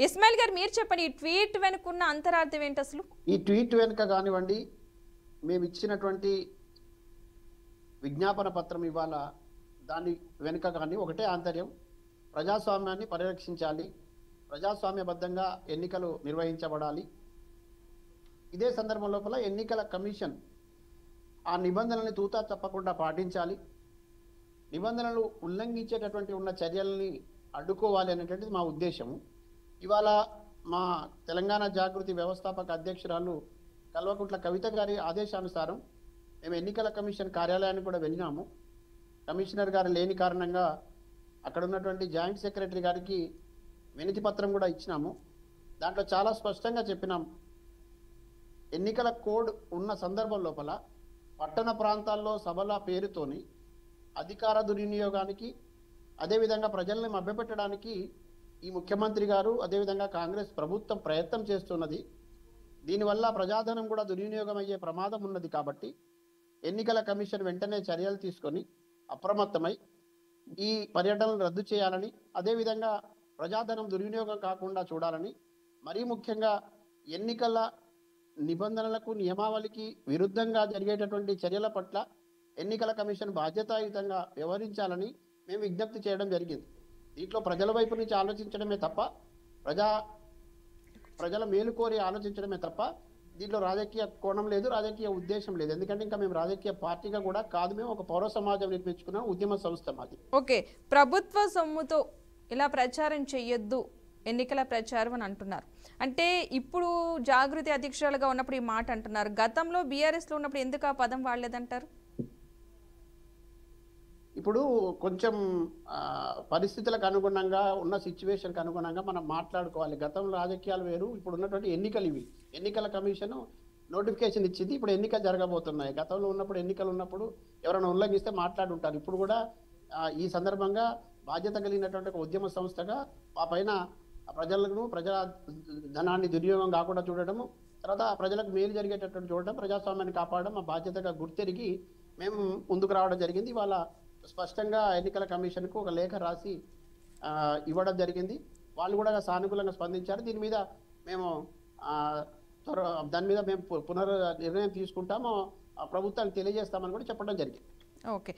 ఇస్మాయిల్ గారు మీరు చెప్పండి, ఈ ట్వీట్ వెనుకున్న అంతరార్థం ఏంటి అసలు? ఈ ట్వీట్ వెనుక కానివ్వండి, మేము ఇచ్చినటువంటి విజ్ఞాపన పత్రం ఇవాళ దాని వెనుక కానీ ఒకటే ఆంతర్యం, ప్రజాస్వామ్యాన్ని పరిరక్షించాలి, ప్రజాస్వామ్యబద్ధంగా ఎన్నికలు నిర్వహించబడాలి. ఇదే సందర్భం లోపల ఎన్నికల కమిషన్ ఆ నిబంధనల్ని తూతా తప్పకుండా పాటించాలి, నిబంధనలు ఉల్లంఘించేటటువంటి ఉన్న చర్యల్ని అడ్డుకోవాలి అనేటువంటిది మా ఉద్దేశము. ఇవాళ మా తెలంగాణ జాగృతి వ్యవస్థాపక అధ్యక్షురాలు కల్వకుంట్ల కవిత గారి ఆదేశానుసారం మేము ఎన్నికల కమిషన్ కార్యాలయానికి కూడా వెళ్ళినాము. కమిషనర్ గారు లేని కారణంగా అక్కడ ఉన్నటువంటి జాయింట్ సెక్రటరీ గారికి వినతి పత్రం కూడా ఇచ్చినాము. దాంట్లో చాలా స్పష్టంగా చెప్పినాం, ఎన్నికల కోడ్ ఉన్న సందర్భం లోపల పట్టణ ప్రాంతాల్లో సభల పేరుతోని అధికార దుర్వినియోగానికి, అదేవిధంగా ప్రజల్ని మభ్యపెట్టడానికి ఈ ముఖ్యమంత్రి గారు అదేవిధంగా కాంగ్రెస్ ప్రభుత్వం ప్రయత్నం చేస్తున్నది. దీనివల్ల ప్రజాధనం కూడా దుర్వినియోగం అయ్యే ప్రమాదం ఉన్నది. కాబట్టి ఎన్నికల కమిషన్ వెంటనే చర్యలు తీసుకొని అప్రమత్తమై ఈ పర్యటనలు రద్దు చేయాలని, అదేవిధంగా ప్రజాధనం దుర్వినియోగం కాకుండా చూడాలని, మరీ ముఖ్యంగా ఎన్నికల నిబంధనలకు నియమావళికి విరుద్ధంగా జరిగేటటువంటి చర్యల పట్ల ఎన్నికల కమిషన్ బాధ్యతాయుతంగా వ్యవహరించాలని మేము విజ్ఞప్తి చేయడం జరిగింది. దీంట్లో ప్రజల వైపు నుంచి ఆలోచించడమే తప్ప, ప్రజల మేలు కోరి ఆలోచించడమే తప్ప దీంట్లో రాజకీయ కోణం లేదు, రాజకీయ ఉద్దేశం లేదు. ఎందుకంటే ఇంకా మేము రాజకీయ పార్టీగా కూడా కాదు, మేము ఒక పౌర సమాజం నిర్మించుకున్న ఉద్యమ సంస్థ మాది. ఓకే, ప్రభుత్వ సొమ్ముతో ఇలా ప్రచారం చెయ్యొద్దు ఎన్నికల ప్రచారం అని అంటున్నారు. అంటే ఇప్పుడు జాగృతి అధ్యక్షురాలుగా ఉన్నప్పుడు ఈ మాట అంటున్నారు, గతంలో బీఆర్ఎస్లో ఉన్నప్పుడు ఎందుకు ఆ పదం వాడలేదంటారు? ఇప్పుడు కొంచెం పరిస్థితులకు అనుగుణంగా ఉన్న సిచ్యువేషన్కి అనుగుణంగా మనం మాట్లాడుకోవాలి. గతంలో రాజకీయాలు వేరు, ఇప్పుడు ఉన్నటువంటి ఎన్నికలు ఇవి. ఎన్నికల కమిషన్ నోటిఫికేషన్ ఇచ్చింది, ఇప్పుడు ఎన్నికలు జరగబోతున్నాయి. గతంలో ఉన్నప్పుడు ఎన్నికలు ఉన్నప్పుడు ఎవరైనా ఉల్లంఘిస్తే మాట్లాడుంటారు. ఇప్పుడు కూడా ఈ సందర్భంగా బాధ్యత కలిగినటువంటి ఒక ఉద్యమ సంస్థగా ఆ పైన ప్రజలను, ప్రజా ధనాన్ని దుర్వినియోగం కాకుండా చూడటము, తర్వాత ప్రజలకు మేలు జరిగేటటువంటి చూడటం, ప్రజాస్వామ్యాన్ని కాపాడడం మా బాధ్యతగా గుర్తెరిగి మేము ముందుకు రావడం జరిగింది. ఇవాళ స్పష్టంగా ఎన్నికల కమిషన్కు ఒక లేఖ రాసి ఇవ్వడం జరిగింది. వాళ్ళు కూడా సానుకూలంగా స్పందించారు. దీని మీద మేము పునర్ నిర్ణయం తీసుకుంటాము, ప్రభుత్వానికి తెలియజేస్తామని కూడా చెప్పడం జరిగింది. ఓకే.